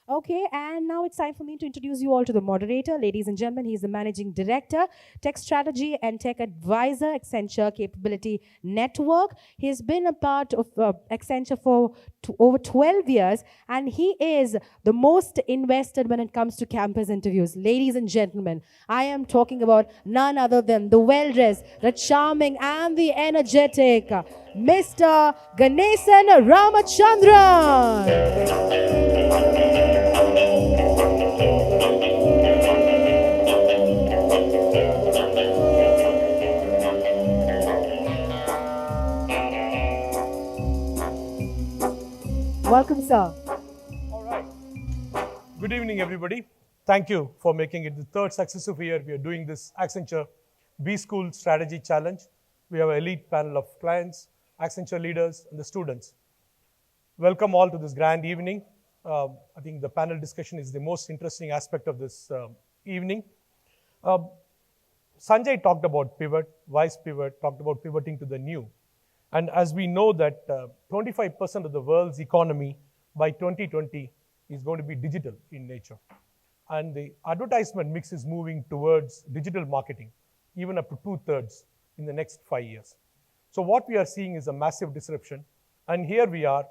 Okay, and now it's time for me to introduce you all to the moderator. Ladies and gentlemen, he's the Managing Director, Tech Strategy and Tech Advisor, Accenture Capability Network. He's been a part of Accenture for over 12 years, and he is the most invested when it comes to campus interviews. Ladies and gentlemen, I am talking about none other than the well-dressed, the charming, and the energetic Mr. Ganesan Ramachandran. Welcome, sir. All right. Good evening, everybody. Thank you for making it the third successive year we are doing this Accenture B-School Strategy Challenge. We have an elite panel of clients, Accenture leaders, and the students. Welcome all to this grand evening. I think the panel discussion is the most interesting aspect of this evening. Sanjay talked about pivot, wise pivot, talked about pivoting to the new. And as we know that 25% of the world's economy by 2020 is going to be digital in nature. And the advertisement mix is moving towards digital marketing, even up to 2/3 in the next 5 years. So what we are seeing is a massive disruption. And here we are,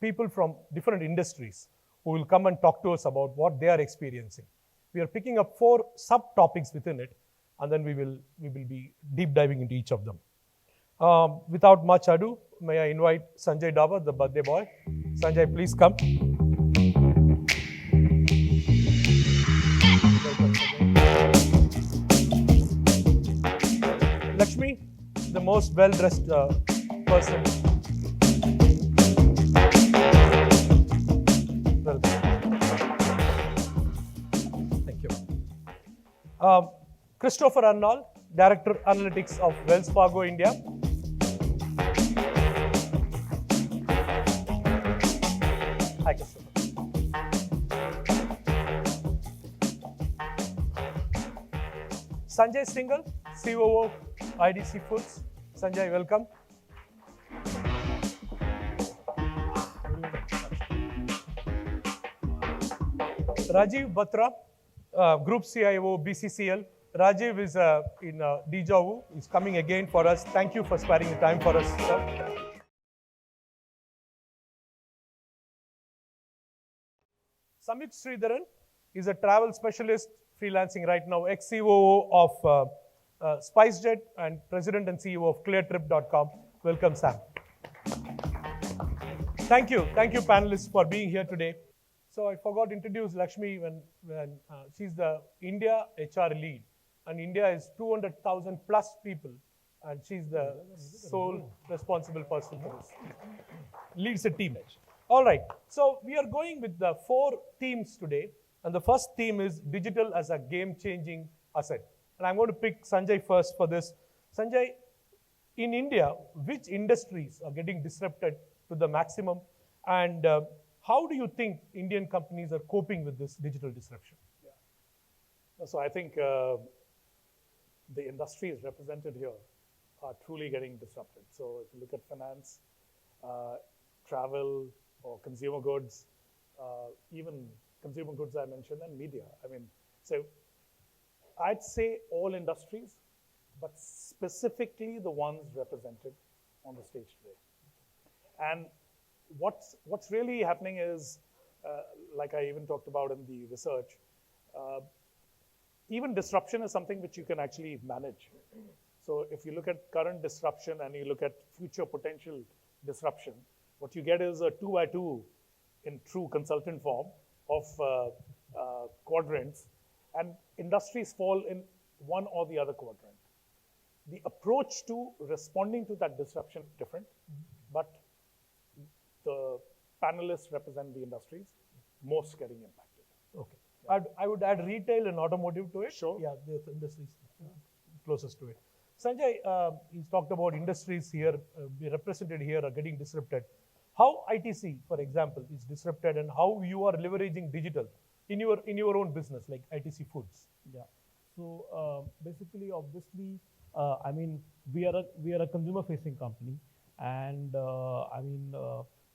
people from different industries who will come and talk to us about what they are experiencing. We are picking up 4 subtopics within it, and then we will be deep diving into each of them. Without much ado, may I invite Sanjay Davar, the birthday boy. Sanjay, please come. Lakshmi, the most well-dressed person. Welcome. Thank you. Christopher Arnold, Director Analytics of Wells Fargo India. Hi, Christopher. Sanjay Singhal, COO, IDC Foods. Sanjay, welcome. Rajiv Batra, Group CIO, BCCL. Rajiv is in Deja Vu. He's coming again for us. Thank you for sparing the time for us, sir. Samit Sridharan is a travel specialist freelancing right now, ex-COO of SpiceJet and President and CEO of ClearTrip.com. Welcome, Sam. Thank you panelists for being here today. So I forgot to introduce Lakshmi when she's the India HR lead. And India is 200,000 plus people, and she's the sole responsible person for this. Leads a team. All right, so we are going with the 4 themes today, and the first theme is digital as a game-changing asset. And I'm going to pick Sanjay first for this. Sanjay, in India, which industries are getting disrupted to the maximum, and how do you think Indian companies are coping with this digital disruption? Yeah. So I think the industries represented here are truly getting disrupted. So if you look at finance, travel, or consumer goods, even consumer goods I mentioned, and media. I mean, so I'd say all industries, but specifically the ones represented on the stage today. And what's really happening is, like I even talked about in the research, even disruption is something which you can actually manage. So if you look at current disruption and you look at future potential disruption, what you get is a 2x2 in true consultant form of quadrants, and industries fall in one or the other quadrant. The approach to responding to that disruption is different, but the panelists represent the industries most getting impacted. Okay. I would add retail and automotive to it. Sure. Yeah, the industries closest to it. Sanjay, he's talked about industries here, represented here are getting disrupted. How ITC, for example, is disrupted, and how you are leveraging digital in your own business, like ITC Foods? Yeah. So basically, obviously, I mean, we are a consumer-facing company, and I mean,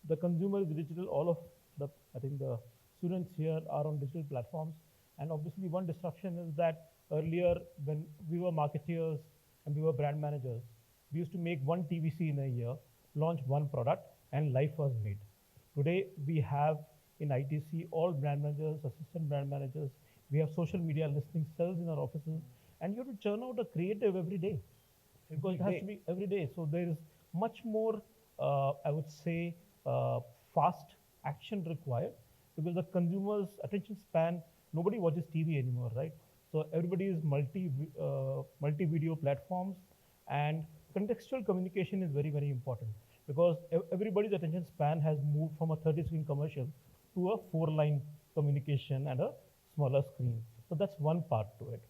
the consumer is digital. All of the, I think, the students here are on digital platforms. And obviously one disruption is that earlier when we were marketeers and we were brand managers, we used to make one TVC in a year, launch one product, and life was made. Today we have in ITC all brand managers, assistant brand managers, we have social media listening cells in our offices, and you have to churn out a creative every day because it has to be every day. So there is much more, I would say, fast action required because the consumer's attention span, nobody watches TV anymore, right? So everybody is multi video platforms, and contextual communication is very, very important because everybody's attention span has moved from a 30-screen commercial to a 4-line communication and a smaller screen. So that's one part to it.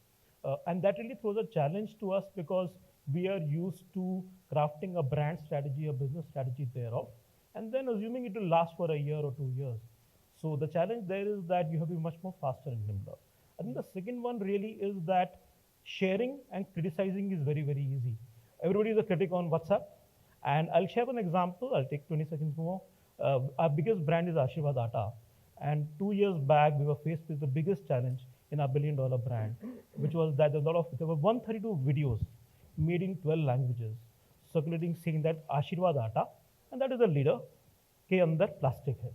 And that really throws a challenge to us because we are used to crafting a brand strategy, a business strategy thereof, and then assuming it will last for a year or 2 years. So the challenge there is that you have to be much more faster and nimbler. I think the second one really is that sharing and criticizing is very, very easy. Everybody is a critic on WhatsApp. And I'll share an example. I'll take 20 seconds more. Our biggest brand is Ashirwad Atta. And 2 years back, we were faced with the biggest challenge in our billion-dollar brand, which was that there were 132 videos made in 12 languages circulating saying that Ashirwad Atta, and that is the leader, ke andar plastic hai,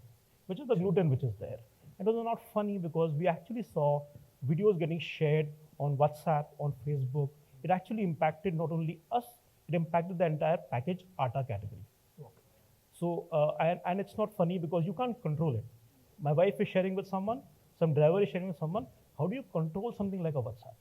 which is the gluten which is there. It was not funny because we actually saw videos getting shared on WhatsApp, on Facebook. It actually impacted not only us, it impacted the entire packaged atta category. So, and it's not funny because you can't control it. My wife is sharing with someone, some driver is sharing with someone. How do you control something like a WhatsApp?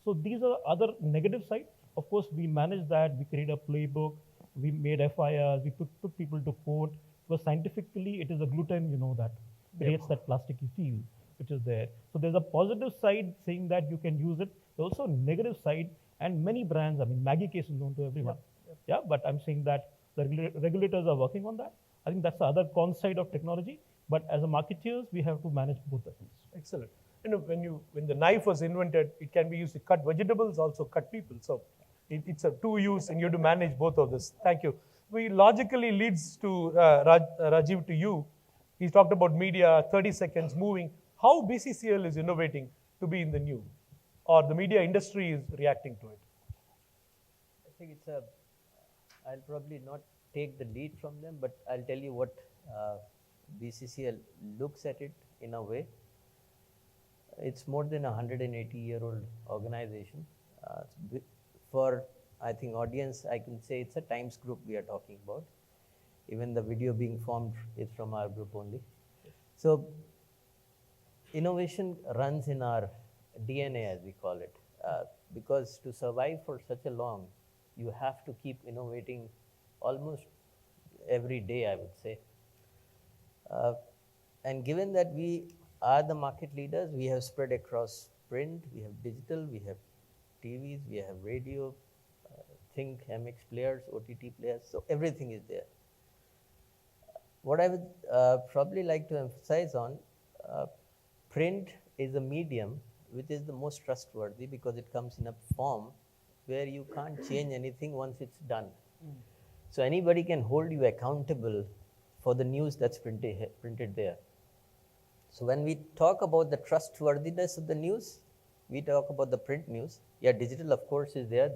So these are other negative side. Of course, we managed that. We created a playbook. We made FIRs. We put people to court. Because scientifically, it is a gluten, you know, that creates that plasticky feel, which is there. So there's a positive side saying that you can use it. There's also a negative side, and many brands, I mean, Maggie case is known to everyone. Yeah, but I'm saying that the regulators are working on that. I think that's the other con side of technology. But as a marketeers, we have to manage both the things. Excellent. You know, when the knife was invented, it can be used to cut vegetables, also cut people. So it's a two use, and you have to manage both of this. Thank you. We logically leads to Rajiv, to you. He talked about media, 30 seconds, moving. How BCCL is innovating to be in the new, or the media industry is reacting to it? I think I'll probably not take the lead from them, but I'll tell you what BCCL looks at it in a way. It's more than a 180-year-old organization. For, I think, audience, I can say it's a Times group we are talking about. Even the video being formed is from our group only. So innovation runs in our DNA, as we call it, because to survive for such a long, you have to keep innovating almost every day, I would say. And given that we are the market leaders, we have spread across print, we have digital, we have TVs, we have radio, Think, MX players, OTT players, so everything is there. What I would probably like to emphasize on, print is a medium which is the most trustworthy because it comes in a form where you can't change anything once it's done. So anybody can hold you accountable for the news that's printed there. So when we talk about the trustworthiness of the news, we talk about the print news. Yeah, digital of course is there.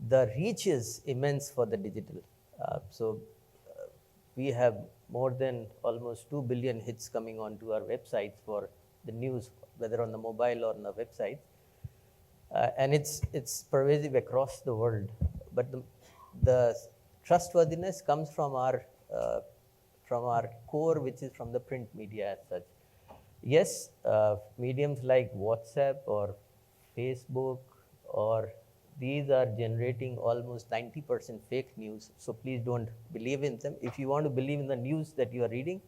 The reach is immense for the digital. We have more than almost 2 billion hits coming onto our websites for the news, whether on the mobile or on the website. And it's pervasive across the world. But the trustworthiness comes from our core, which is from the print media as such. Yes, mediums like WhatsApp or Facebook, or these are generating almost 90% fake news. So please don't believe in them. If you want to believe in the news that you are reading,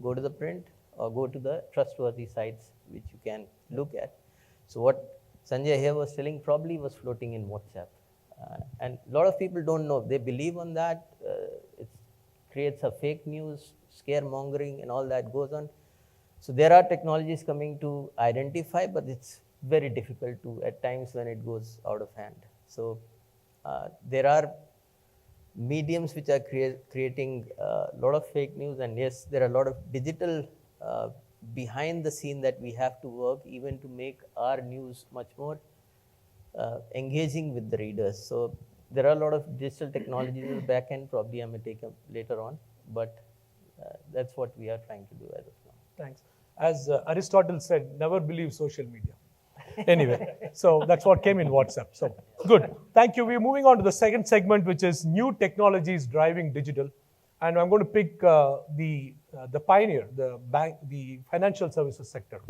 go to the print or go to the trustworthy sites which you can look at. So what Sanjay here was telling probably was floating in WhatsApp. And a lot of people don't know. They believe on that. It creates a fake news, scaremongering, and all that goes on. So there are technologies coming to identify, but it's very difficult to at times when it goes out of hand. So there are mediums which are creating a lot of fake news, and yes, there are a lot of digital behind the scene that we have to work even to make our news much more engaging with the readers. So there are a lot of digital technologies at the back end, probably I may take up later on, but that's what we are trying to do as of now. Thanks. As Aristotle said, never believe social media. Anyway, so that's what came in WhatsApp. So good. Thank you. We're moving on to the second segment, which is new technologies driving digital. And I'm going to pick the pioneer, the financial services sector.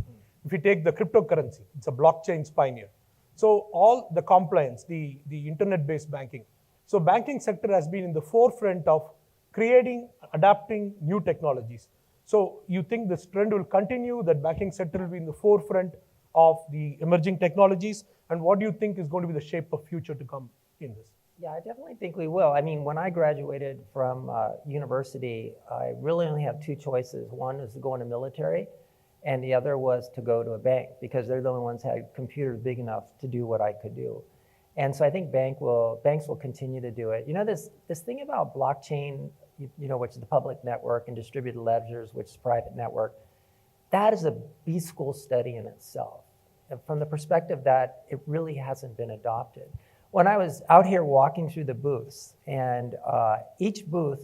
If you take the cryptocurrency, it's a blockchain's pioneer. So all the compliance, the internet-based banking. So banking sector has been in the forefront of creating, adapting new technologies. So you think this trend will continue, that banking sector will be in the forefront of the emerging technologies? And what do you think is going to be the shape of future to come in this? Yeah, I definitely think we will. I mean, when I graduated from university, I really only had two choices. One was to go into military, and the other was to go to a bank, because they're the only ones that had computers big enough to do what I could do. And so I think banks will continue to do it. You know, this thing about blockchain, you know, which is the public network, and distributed ledgers, which is private network, that is a B-school study in itself, and from the perspective that it really hasn't been adopted. When I was out here walking through the booths, and each booth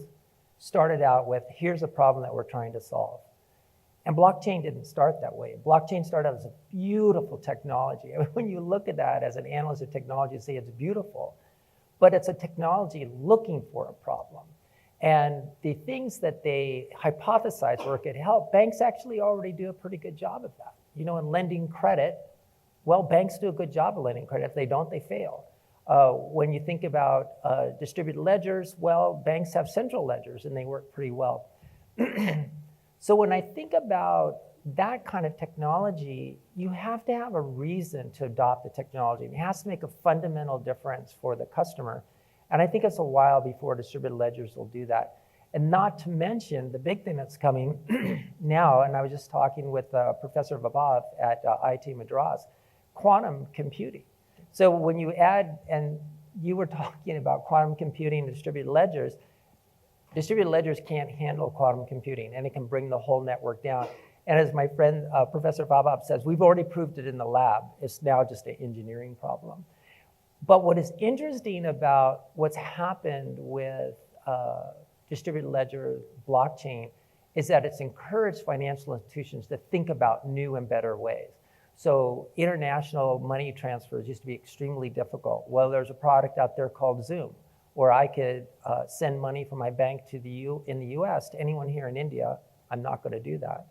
started out with, here's a problem that we're trying to solve. And blockchain didn't start that way. Blockchain started out as a beautiful technology. I mean, when you look at that as an analyst of technology, you say it's beautiful, but it's a technology looking for a problem. And the things that they hypothesized where it could help, banks actually already do a pretty good job of that. You know, in lending credit, well, banks do a good job of lending credit. If they don't, they fail. When you think about distributed ledgers, well, banks have central ledgers and they work pretty well. So when I think about that kind of technology, you have to have a reason to adopt the technology. It has to make a fundamental difference for the customer. And I think it's a while before distributed ledgers will do that. And not to mention the big thing that's coming now, and I was just talking with Professor Vaibhav at IIT Madras, quantum computing. So when you add, and you were talking about quantum computing and distributed ledgers can't handle quantum computing, and it can bring the whole network down. And as my friend Professor Vaibhav says, we've already proved it in the lab. It's now just an engineering problem. But what is interesting about what's happened with distributed ledger blockchain is that it's encouraged financial institutions to think about new and better ways. So international money transfers used to be extremely difficult. Well, there's a product out there called Zoom, where I could send money from my bank to in the US to anyone here in India. I'm not going to do that.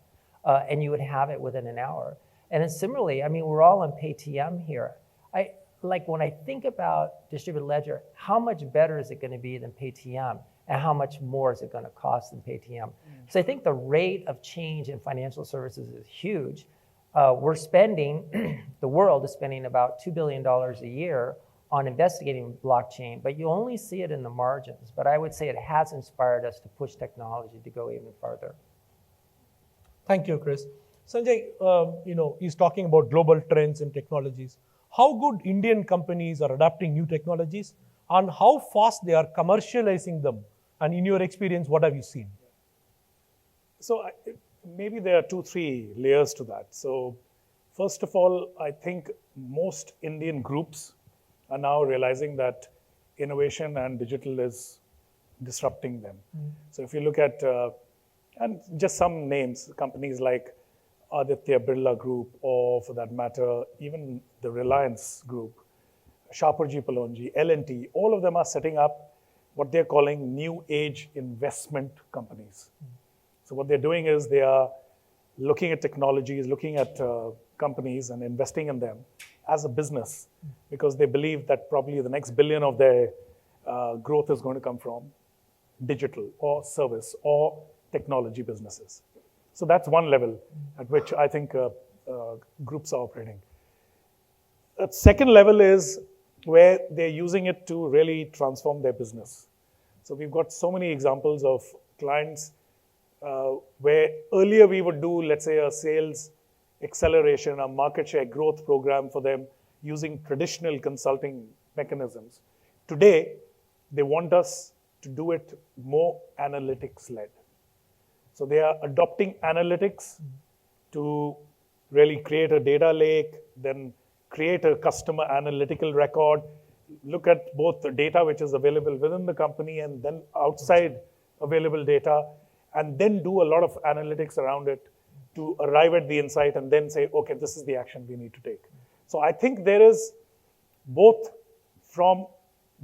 And you would have it within an hour. And then similarly, I mean, we're all on PayTM here. Like when I think about distributed ledger, how much better is it going to be than PayTM? And how much more is it going to cost than PayTM? So I think the rate of change in financial services is huge. We're spending, the world is spending about $2 billion a year on investigating blockchain, but you only see it in the margins. But I would say it has inspired us to push technology to go even farther. Thank you, Chris. Sanjay, you know, he's talking about global trends and technologies. How good Indian companies are adapting new technologies, and how fast they are commercializing them? And in your experience, what have you seen? So maybe there are 2-3 layers to that. So first of all, I think most Indian groups are now realizing that innovation and digital is disrupting them. So if you look at, and just some names, companies like Aditya Birla Group, or for that matter, even the Reliance Group, Shapoorji Pallonji, L&T, all of them are setting up what they're calling new age investment companies. So what they're doing is they are looking at technologies, looking at companies and investing in them as a business, because they believe that probably the next billion of their growth is going to come from digital or service or technology businesses. So that's one level at which I think groups are operating. A second level is where they're using it to really transform their business. So we've got so many examples of clients where earlier we would do, let's say, a sales acceleration, a market share growth program for them using traditional consulting mechanisms. Today, they want us to do it more analytics-led. So they are adopting analytics to really create a data lake, then create a customer analytical record, look at both the data which is available within the company and then outside available data, and then do a lot of analytics around it to arrive at the insight and then say, okay, this is the action we need to take. So I think there is both from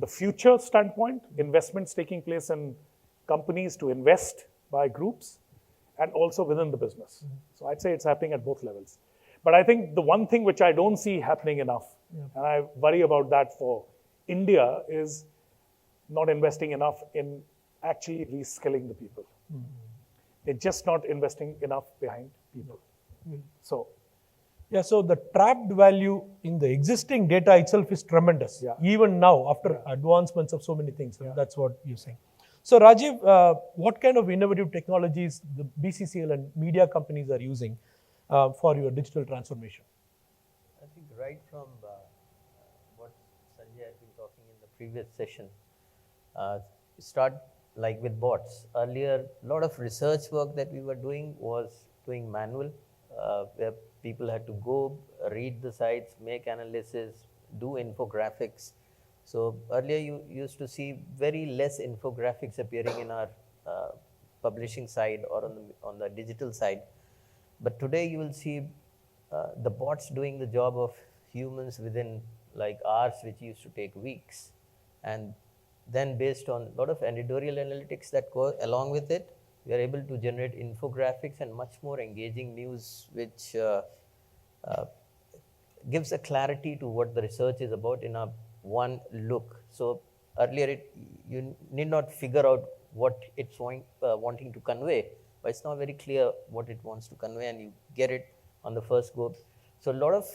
the future standpoint, investments taking place in companies to invest by groups, and also within the business. So I'd say it's happening at both levels. But I think the one thing which I don't see happening enough, and I worry about that for India, is not investing enough in actually reskilling the people. They're just not investing enough behind people. So Yeah, so the trapped value in the existing data itself is tremendous, Yeah. even now after advancements of so many things. That's what you're saying. So Rajiv, what kind of innovative technologies the BCCL and media companies are using for your digital transformation? I think right from what Sanjay has been talking in the previous session, start like with bots. Earlier, a lot of research work that we were doing was doing manual, where people had to go read the sites, make analysis, do infographics. So earlier you used to see very less infographics appearing in our publishing side or on the digital side. But today you will see the bots doing the job of humans within like hours, which used to take weeks. And then based on a lot of editorial analytics that go along with it, we are able to generate infographics and much more engaging news, which gives a clarity to what the research is about in a one look. So earlier you need not figure out what it's wanting to convey, but it's not very clear what it wants to convey, and you get it on the first go. So a lot of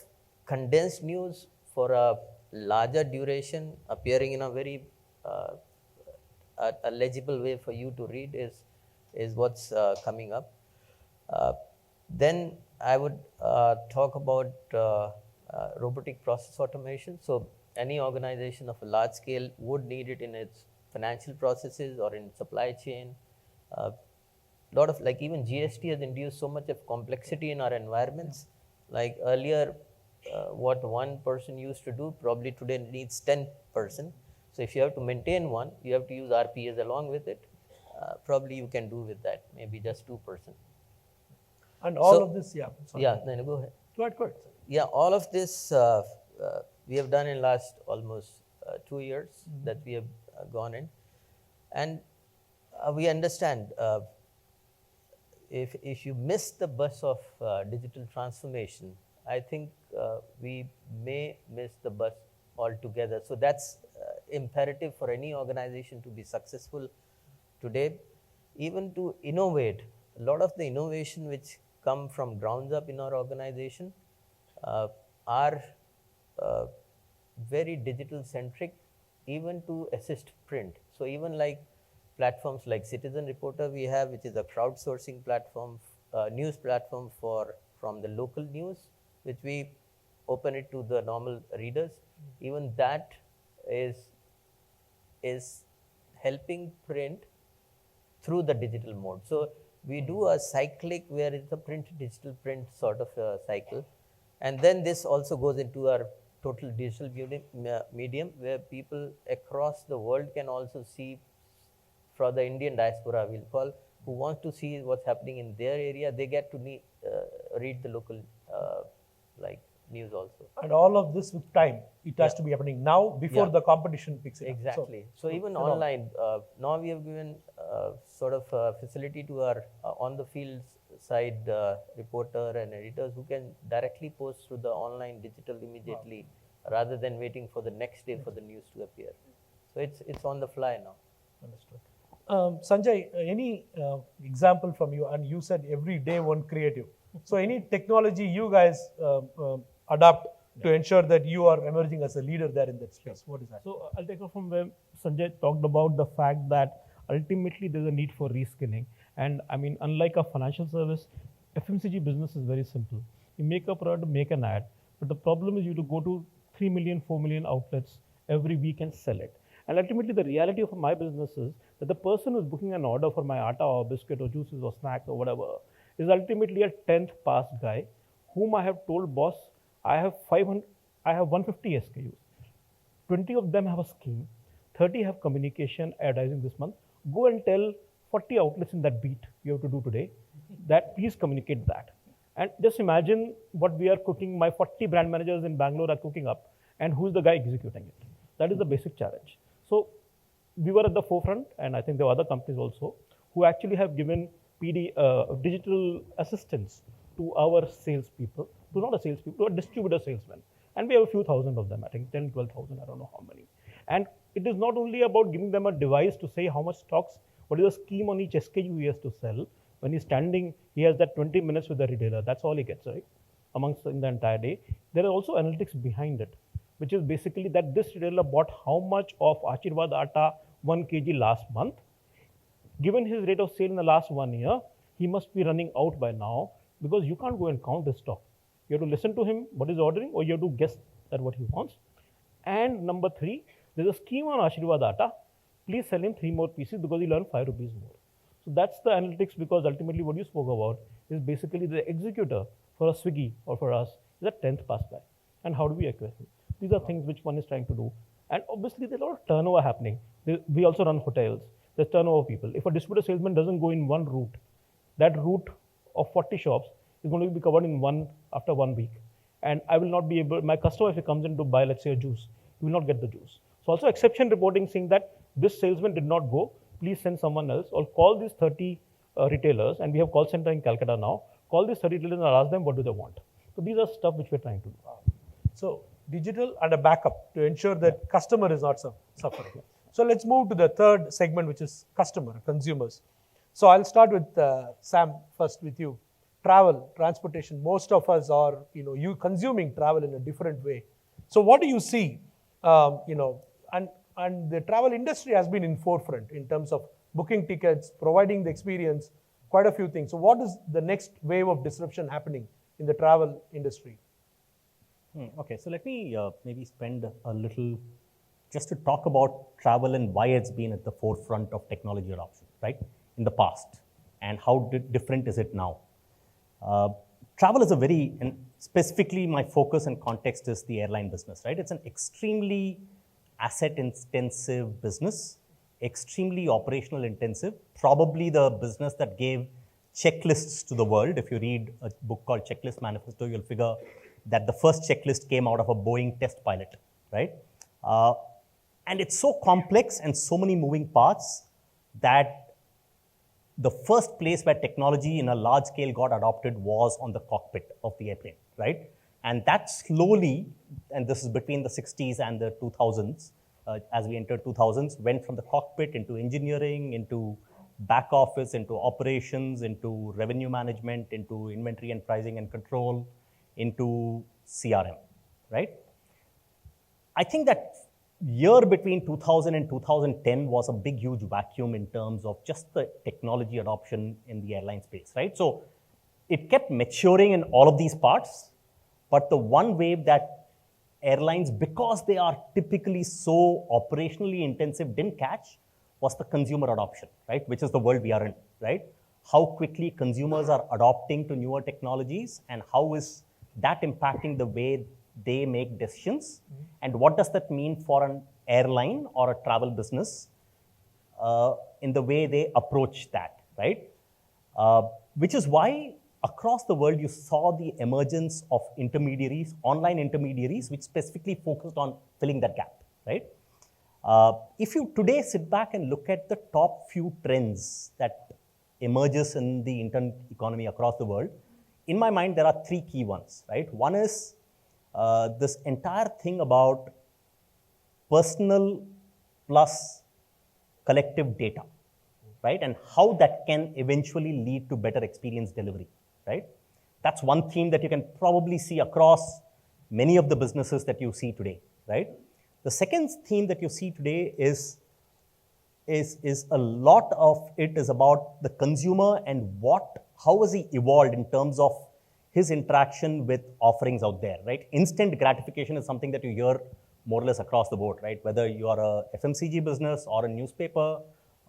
condensed news for a larger duration appearing in a very a legible way for you to read is what's coming up. Then I would talk about robotic process automation. So any organization of a large scale would need it in its financial processes or in supply chain. Lot of like even GST has induced so much of complexity in our environments. Like earlier, what one person used to do probably today needs 10 person. So if you have to maintain one, you have to use RPAs along with it. Probably you can do with that, maybe just 2%. And all So- of this, yeah. Sorry. Yeah, then go ahead. Go ahead. Yeah, all of this we have done in last almost 2 years that we have gone in, and we understand if you miss the bus of digital transformation, I think we may miss the bus altogether. So that's imperative for any organization to be successful today, even to innovate. A lot of the innovation which come from grounds up in our organization are very digital centric, even to assist print. So even like platforms like Citizen Reporter we have, which is a crowdsourcing platform, news platform from the local news, which we open it to the normal readers. Even that is helping print through the digital mode. So we do a cyclic where it's a print, digital print sort of a cycle. And then this also goes into our total digital medium where people across the world can also see, for the Indian diaspora we'll call, who want to see what's happening in their area, they get to read the local like news also. And all of this with time, it has Yeah. to be happening now before Yeah. the competition picks it up. Exactly. So even phenomenal. online, now we have given sort of facility to our on the field side reporter and editors who can directly post through the online digital immediately rather than waiting for the next day for the news to appear. So it's on the fly now. Understood. Sanjay, any example from you? And you said every day one creative. So any technology you guys adopt to ensure that you are emerging as a leader there in that space? What is that? So I'll take off from where Sanjay talked about the fact that ultimately there's a need for reskilling. And I mean, unlike a financial service, FMCG business is very simple. You make a product, make an ad, but the problem is you have to go to 3 million, 4 million outlets every week and sell it. And ultimately the reality of my business is that the person who's booking an order for my atta or biscuit or juices or snacks or whatever is ultimately a 10th pass guy whom I have told, boss, I have 150 SKUs. 20 of them have a scheme, 30 have communication advertising this month. Go and tell 40 outlets in that beat you have to do today that please communicate that. And just imagine what we are cooking, my 40 brand managers in Bangalore are cooking up, and who's the guy executing it? That is the basic challenge. So we were at the forefront, and I think there are other companies also who actually have given digital assistance to our salespeople, to not a salespeople, to a distributor salesman. And we have a few thousand of them, I think 10, 12,000, I don't know how many. And it is not only about giving them a device to say how much stocks, what is the scheme on each SKU he has to sell. When he's standing, he has that 20 minutes with the retailer. That's all he gets, right? Amongst in the entire day. There are also analytics behind it, which is basically that this retailer bought how much of Ashirwad atta 1 kg last month. Given his rate of sale in the last 1 year, he must be running out by now, because you can't go and count his stock. You have to listen to him, what he's ordering, or you have to guess at what he wants. And number 3, there's a scheme on Ashirwad atta. Please sell him 3 more pieces because he'll earn 5 rupees more. So that's the analytics, because ultimately what you spoke about is basically the executor for a Swiggy or for us is a 10th pass guy. And how do we acquire him? These are things which one is trying to do. And obviously there's a lot of turnover happening. We also run hotels. There's turnover of people. If a distributor salesman doesn't go in one route, that route of 40 shops is going to be covered in after 1 week. And I will not be able, my customer, if he comes in to buy, let's say, a juice, he will not get the juice. So also exception reporting saying that this salesman did not go, please send someone else, or call these 30 retailers, and we have call center in Calcutta now, call these 30 retailers and ask them what do they want. So these are stuff which we're trying to do. So digital and a backup to ensure that customer is not suffering. So let's move to the third segment, which is customer, consumers. So I'll start with Sam, first with you. Travel, transportation, most of us are, you consuming travel in a different way. So what do you see, and the travel industry has been in forefront in terms of booking tickets, providing the experience, quite a few things. So what is the next wave of disruption happening in the travel industry? Okay, so let me maybe spend a little just to talk about travel and why it's been at the forefront of technology adoption, right, in the past, and how different is it now. Travel is and specifically my focus and context is the airline business, right? It's an extremely asset-intensive business, extremely operational intensive, probably the business that gave checklists to the world. If you read a book called Checklist Manifesto, you'll figure that the first checklist came out of a Boeing test pilot, right? And it's so complex and so many moving parts that the first place where technology in a large scale got adopted was on the cockpit of the airplane, right? And that slowly, and this is between the 60s and the 2000s, as we entered 2000s, went from the cockpit into engineering, into back office, into operations, into revenue management, into inventory and pricing and control, into CRM, right? I think that year between 2000 and 2010 was a big, huge vacuum in terms of just the technology adoption in the airline space, right? So it kept maturing in all of these parts, but the one wave that airlines, because they are typically so operationally intensive, didn't catch was the consumer adoption, right? Which is the world we are in, right? How quickly consumers are adopting to newer technologies and how is that impacting the way they make decisions, and what does that mean for an airline or a travel business in the way they approach that, right? Which is why across the world you saw the emergence of intermediaries, online intermediaries, which specifically focused on filling that gap, right? If you today sit back and look at the top few trends that emerges in the internet economy across the world, in my mind there are 3 key ones, right? One is this entire thing about personal plus collective data, right? And how that can eventually lead to better experience delivery, right? That's one theme that you can probably see across many of the businesses that you see today, right? The second theme that you see today is a lot of it is about the consumer and how has he evolved in terms of his interaction with offerings out there, right? Instant gratification is something that you hear more or less across the board, right? Whether you are a FMCG business or a newspaper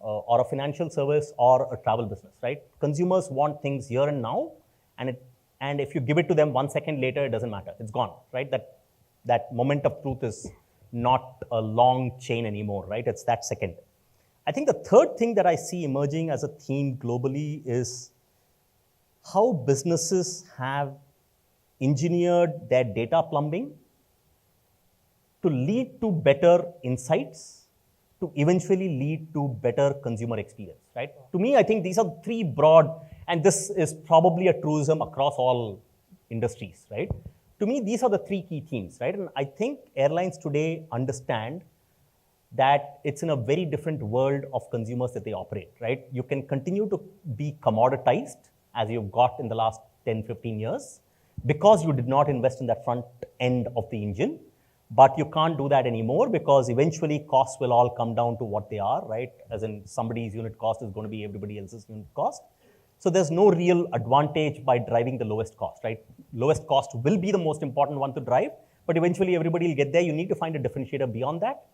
or a financial service or a travel business, right? Consumers want things here and now, and if you give it to them 1 second later, it doesn't matter. It's gone, right? That moment of truth is not a long chain anymore, right? It's that second. I think the third thing that I see emerging as a theme globally is how businesses have engineered their data plumbing to lead to better insights, to eventually lead to better consumer experience, right? To me, I think these are three broad, and this is probably a truism across all industries, right? To me, these are the three key themes, right? And I think airlines today understand that it's in a very different world of consumers that they operate, right? You can continue to be commoditized as you've got in the last 10, 15 years because you did not invest in that front end of the engine. But you can't do that anymore because eventually costs will all come down to what they are, right? As in somebody's unit cost is going to be everybody else's unit cost. So there's no real advantage by driving the lowest cost, right? Lowest cost will be the most important one to drive, but eventually everybody will get there. You need to find a differentiator beyond that.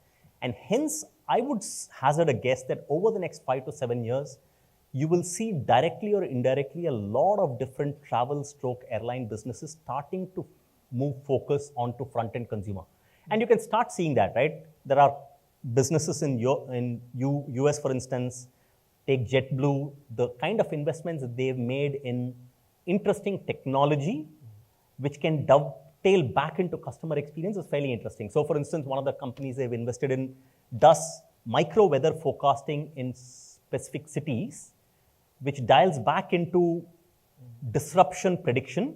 And hence, I would hazard a guess that over the next 5 to 7 years, you will see directly or indirectly a lot of different travel stroke airline businesses starting to move focus onto front-end consumer. And you can start seeing that, right? There are businesses in US, for instance, take JetBlue, the kind of investments that they've made in interesting technology, which can dovetail back into customer experience is fairly interesting. So for instance, one of the companies they've invested in does micro weather forecasting in specific cities, which dials back into disruption prediction,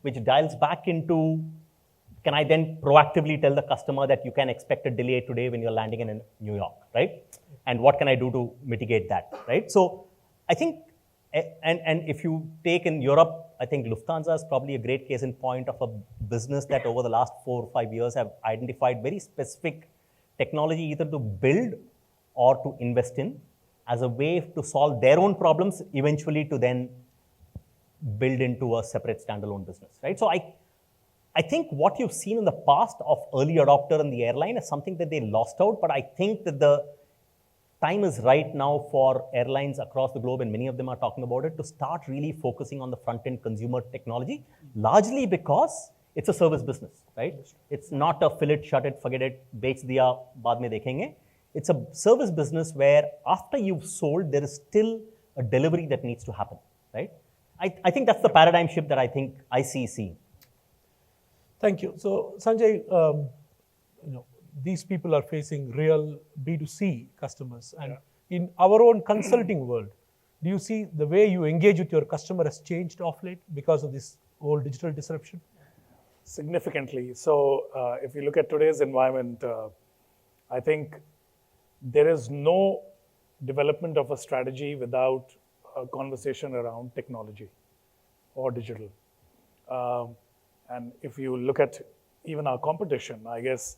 which dials back into, can I then proactively tell the customer that you can expect a delay today when you're landing in New York, right? And what can I do to mitigate that, right? So I think, and if you take in Europe, I think Lufthansa is probably a great case in point of a business that over the last 4 or 5 years have identified very specific technology either to build or to invest in as a way to solve their own problems, eventually to then build into a separate standalone business, right? So I think what you've seen in the past of early adopter in the airline is something that they lost out, but I think that the time is right now for airlines across the globe, and many of them are talking about it, to start really focusing on the front-end consumer technology, largely because it's a service business, right? It's not a fill it, shut it, forget it, bech diya, baad mein dekhenge. It's a service business where after you've sold, there is still a delivery that needs to happen, right? I think that's the paradigm shift that I think I see. Thank you. So Sanjay, these people are facing real B2C customers. And in our own consulting world, do you see the way you engage with your customer has changed off late because of this whole digital disruption? Significantly. So if you look at today's environment, I think there is no development of a strategy without a conversation around technology or digital. And if you look at even our competition, I guess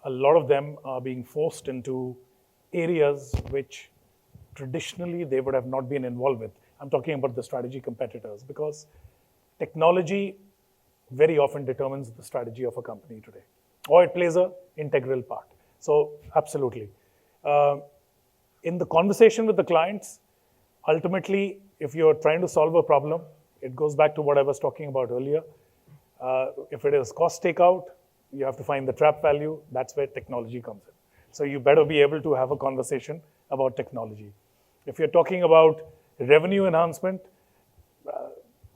a lot of them are being forced into areas which traditionally they would have not been involved with. I'm talking about the strategy competitors, because technology very often determines the strategy of a company today, or it plays an integral part. So absolutely. In the conversation with the clients, ultimately, if you're trying to solve a problem, it goes back to what I was talking about earlier. If it is cost takeout, you have to find the trap value. That's where technology comes in. So you better be able to have a conversation about technology. If you're talking about revenue enhancement,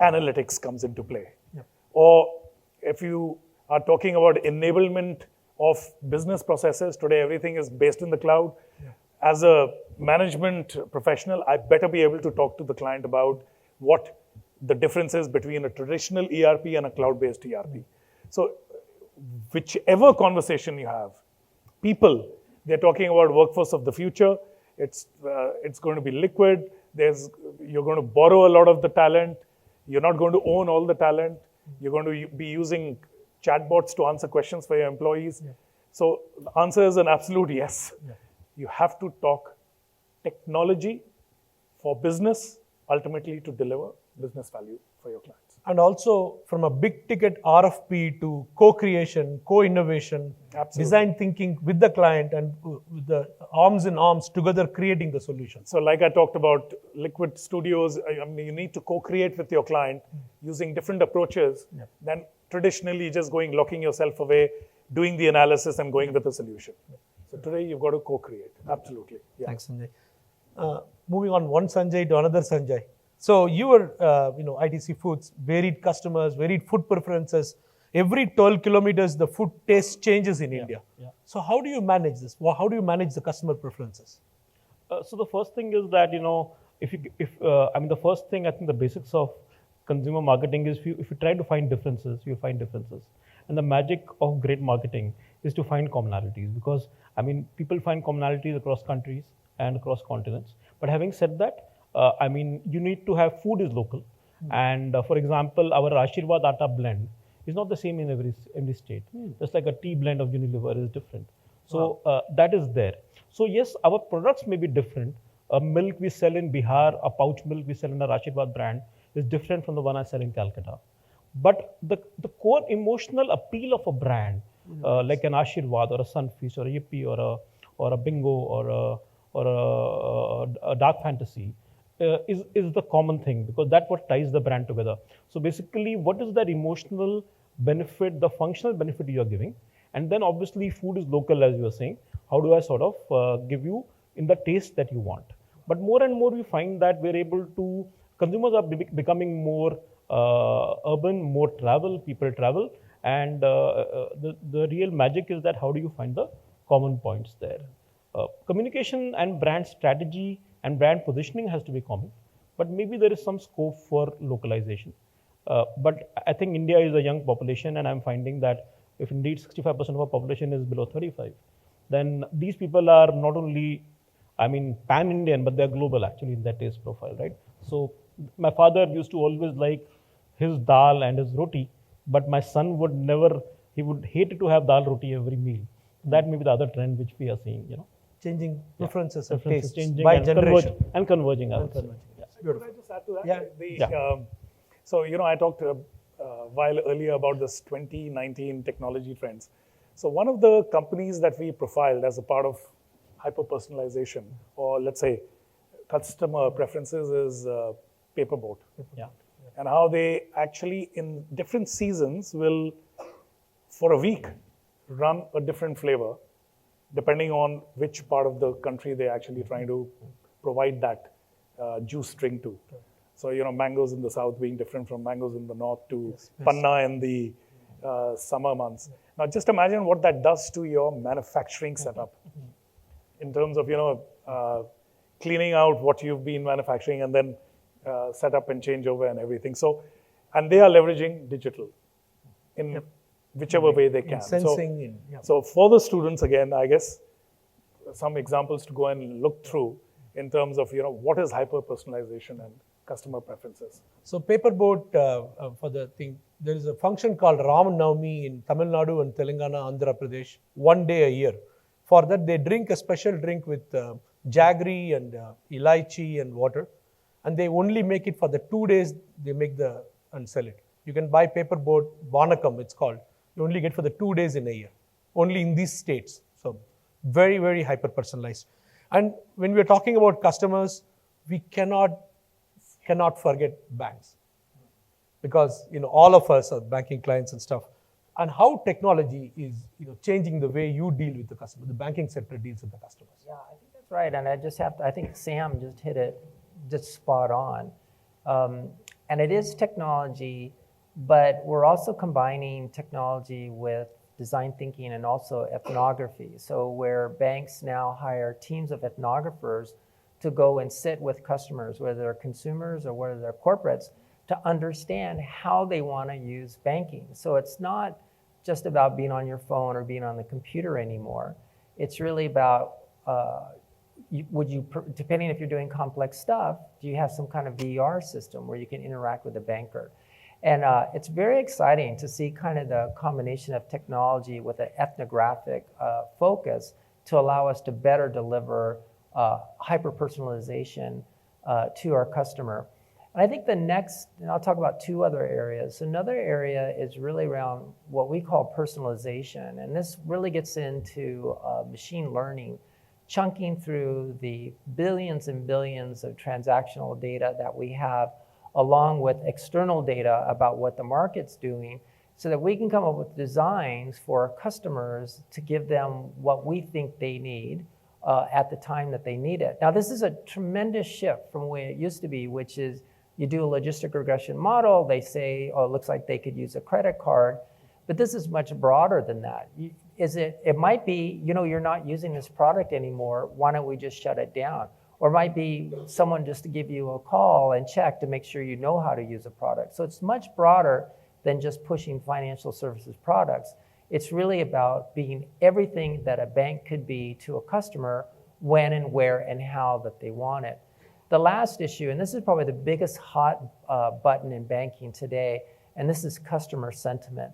analytics comes into play. Yep. Or if you are talking about enablement of business processes, today everything is based in the cloud. Yeah. As a management professional, I better be able to talk to the client about what the difference is between a traditional ERP and a cloud-based ERP. So whichever conversation you have, people, they're talking about workforce of the future. It's going to be liquid. You're going to borrow a lot of the talent. You're not going to own all the talent. You're going to be using chatbots to answer questions for your employees. Yeah. So the answer is an absolute yes. Yeah. You have to talk technology for business, ultimately to deliver business value for your clients. and also from a big ticket RFP to co-creation, co-innovation, design thinking with the client, and with the arms in arms together creating the solution. So like I talked about Liquid Studios, I mean, you need to co-create with your client using different approaches than traditionally just locking yourself away, doing the analysis and going with the solution. So today you've got to co-create. Absolutely. Yeah. Thanks, Sanjay. Moving on one Sanjay to another Sanjay. So you were, ITC Foods, varied customers, varied food preferences. Every 12 kilometers, the food taste changes in India. Yeah. So how do you manage this? How do you manage the customer preferences? So the first thing is that, the first thing, I think the basics of consumer marketing is if you try to find differences, you find differences. And the magic of great marketing is to find commonalities, because people find commonalities across countries and across continents. But having said that, you need to have food is local. And for example, our Ashirwad Atta blend is not the same in every state. Just like a tea blend of Unilever is different. So that is there. So yes, our products may be different. A milk we sell in Bihar, a pouch milk we sell in our Ashirwad brand is different from the one I sell in Calcutta. But the core emotional appeal of a brand, like an Ashirwad or a Sunfeast or a Yippee or a Bingo or a Dark Fantasy, is the common thing, because that's what ties the brand together. So basically, what is that emotional benefit, the functional benefit you are giving? And then obviously food is local, as you were saying. How do I sort of give you in the taste that you want? But more and more we find that we're able to, consumers are becoming more urban, more people travel. And the real magic is that how do you find the common points there? Communication and brand strategy and brand positioning has to be common, but maybe there is some scope for localization. But I think India is a young population, and I'm finding that if indeed 65% of our population is below 35, then these people are not only, pan-Indian, but they're global actually in their taste profile, right? So my father used to always like his dal and his roti, but my son would never, he would hate to have dal roti every meal. That may be the other trend which we are seeing, Changing preferences and tastes changing by and generation. converging. I would say. Could I just add to that? Yeah. So, I talked a while earlier about this 2019 technology trends. So one of the companies that we profiled as a part of hyper-personalization, or let's say customer preferences, is Paperboat. Yeah. And how they actually in different seasons will, for a week, run a different flavor, depending on which part of the country they're actually trying to provide that juice string to. So, mangoes in the south being different from mangoes in the north to panna in the summer months. Now, just imagine what that does to your manufacturing setup in terms of, cleaning out what you've been manufacturing and then set up and change over and everything. So, and they are leveraging digital in whichever way they can. Sensing so for the students, again, I guess some examples to go and look through in terms of, what is hyper-personalization and customer preferences. So Paperboat, for the thing, there is a function called Ram Navami in Tamil Nadu and Telangana, Andhra Pradesh, one day a year. For that, they drink a special drink with jaggery and elaichi and water. And they only make it for the 2 days they make and sell it. You can buy Paperboat, Banakam it's called. You only get for the 2 days in a year, only in these states. So very, very hyper-personalized. And when we're talking about customers, we cannot forget banks, because all of us are banking clients and stuff. And how technology is changing the way you deal with the customer, the banking sector deals with the customers. Yeah, I think that's right. And I think Sam just hit it just spot on. And it is technology, but we're also combining technology with design thinking and also ethnography. So where banks now hire teams of ethnographers to go and sit with customers, whether they're consumers or whether they're corporates, to understand how they want to use banking. So it's not just about being on your phone or being on the computer anymore. It's really about, depending if you're doing complex stuff, do you have some kind of VR system where you can interact with the banker? And it's very exciting to see kind of the combination of technology with an ethnographic focus to allow us to better deliver hyper-personalization to our customer. And I think the next, and I'll talk about two other areas. Another area is really around what we call personalization. And this really gets into machine learning, chunking through the billions and billions of transactional data that we have, along with external data about what the market's doing, so that we can come up with designs for our customers to give them what we think they need at the time that they need it. Now, this is a tremendous shift from the way it used to be, which is you do a logistic regression model, they say, oh, it looks like they could use a credit card, but this is much broader than that. It might be, you're not using this product anymore, why don't we just shut it down? Or it might be someone just to give you a call and check to make sure you know how to use a product. So it's much broader than just pushing financial services products. It's really about being everything that a bank could be to a customer, when and where and how that they want it. The last issue, and this is probably the biggest hot button in banking today, and this is customer sentiment.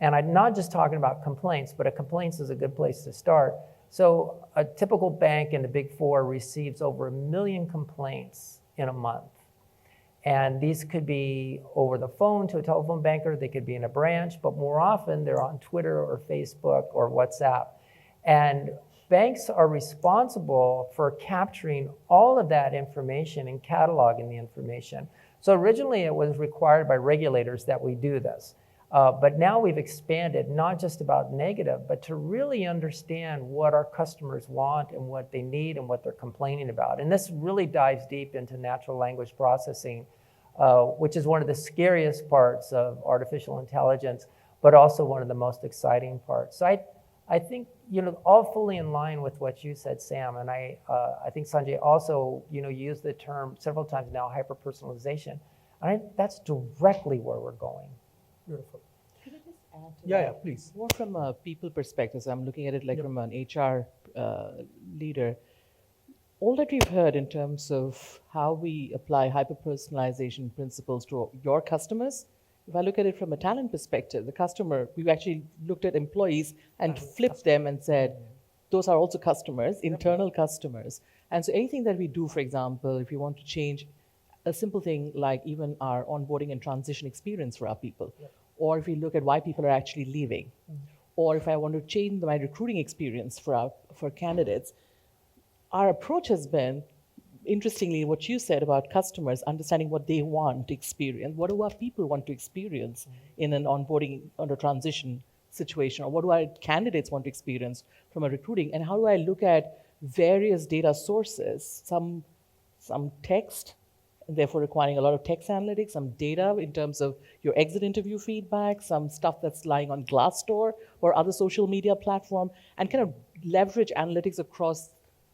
And I'm not just talking about complaints, but complaints is a good place to start. So a typical bank in the Big Four receives over 1 million complaints in a month. And these could be over the phone to a telephone banker, they could be in a branch, but more often they're on Twitter or Facebook or WhatsApp. And banks are responsible for capturing all of that information and cataloging the information. So originally it was required by regulators that we do this. But now we've expanded, not just about negative, but to really understand what our customers want and what they need and what they're complaining about. And this really dives deep into natural language processing, which is one of the scariest parts of artificial intelligence, but also one of the most exciting parts. So I think, all fully in line with what you said, Sam, and I think Sanjay also, used the term several times now, hyper-personalization. That's directly where we're going. Beautiful. Could I just add to Yeah, that? please. More from a people perspective, so I'm looking at it like from an HR leader. All that we've heard in terms of how we apply hyper-personalization principles to your customers, if I look at it from a talent perspective, the customer, we've actually looked at employees and flipped them and said, those are also customers, internal customers. And so anything that we do, for example, if you want to change a simple thing like even our onboarding and transition experience for our people, or if we look at why people are actually leaving, or if I want to change my recruiting experience for candidates, our approach has been, interestingly, what you said about customers, understanding what they want to experience, what do our people want to experience in an onboarding or a transition situation, or what do our candidates want to experience from a recruiting, and how do I look at various data sources, some text, and therefore requiring a lot of text analytics, some data in terms of your exit interview feedback, some stuff that's lying on Glassdoor or other social media platform, and kind of leverage analytics across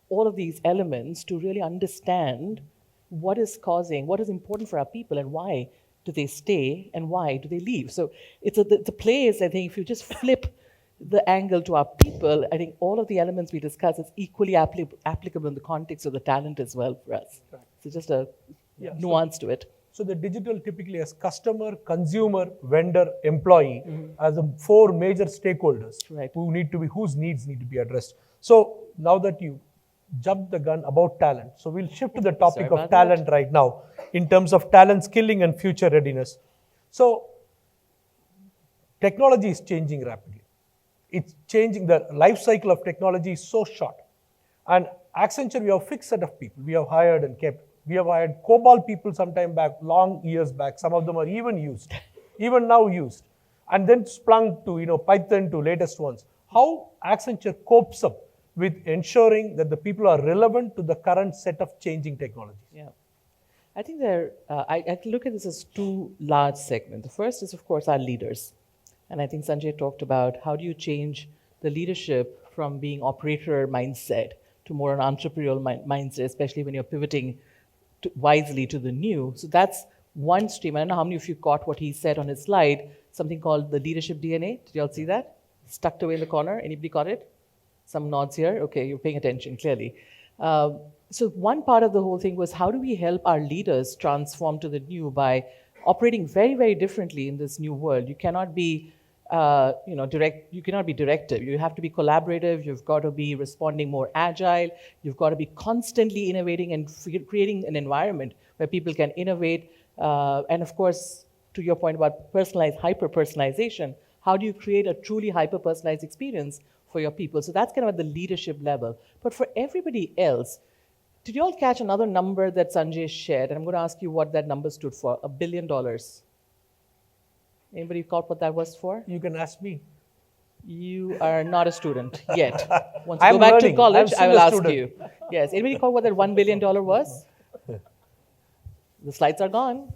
all of these elements to really understand what is important for our people and why do they stay and why do they leave. So the play is, I think, if you just flip the angle to our people, I think all of the elements we discuss is equally applicable in the context of the talent as well for us. Right. So just a nuance to it. So the digital typically has customer, consumer, vendor, employee as the 4 major stakeholders whose needs need to be addressed. So now that you jumped the gun about talent, so we'll shift to the topic of talent right now in terms of talent skilling and future readiness. So technology is changing rapidly. It's changing, the life cycle of technology is so short. And Accenture, we have a fixed set of people we have hired and kept. We have hired COBOL people sometime back, long years back. Some of them are even now used. And then sprung to Python to latest ones. How Accenture copes up with ensuring that the people are relevant to the current set of changing technologies? Yeah. I think I look at this as 2 large segments. The first is, of course, our leaders. And I think Sanjay talked about how do you change the leadership from being operator mindset to more an entrepreneurial mindset, especially when you're pivoting wisely to the new. So that's one stream. I don't know how many of you caught what he said on his slide, something called the leadership DNA. Did you all see that? Stuck away in the corner. Anybody caught it? Some nods here. Okay, you're paying attention, clearly. So one part of the whole thing was how do we help our leaders transform to the new by operating very, very differently in this new world. You cannot be direct. You cannot be directive. You have to be collaborative. You've got to be responding more agile. You've got to be constantly innovating and creating an environment where people can innovate, And of course, to your point about personalized, hyper-personalization, how do you create a truly hyper-personalized experience for your people? So that's kind of at the leadership level. But for everybody else, did you all catch another number that Sanjay shared? And I'm going to ask you what that number stood for, $1 billion. Anybody caught what that was for? You can ask me. You are not a student yet. Once you I'm go back learning. to college, I'm I still will a ask student. you. Yes. Anybody caught what that $1 billion was? The slides are gone.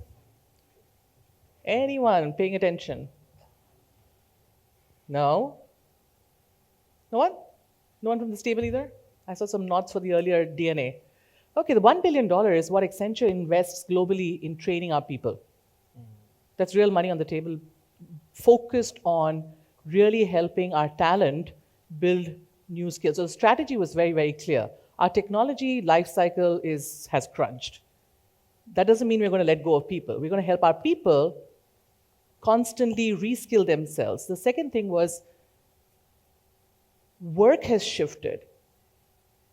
Anyone paying attention? No? No one? No one from this table either? I saw some nods for the earlier DNA. Okay, the $1 billion is what Accenture invests globally in training our people. That's real money on the table, focused on really helping our talent build new skills. So the strategy was very, very clear. Our technology life cycle has crunched. That doesn't mean we're going to let go of people. We're going to help our people constantly reskill themselves. The second thing was work has shifted.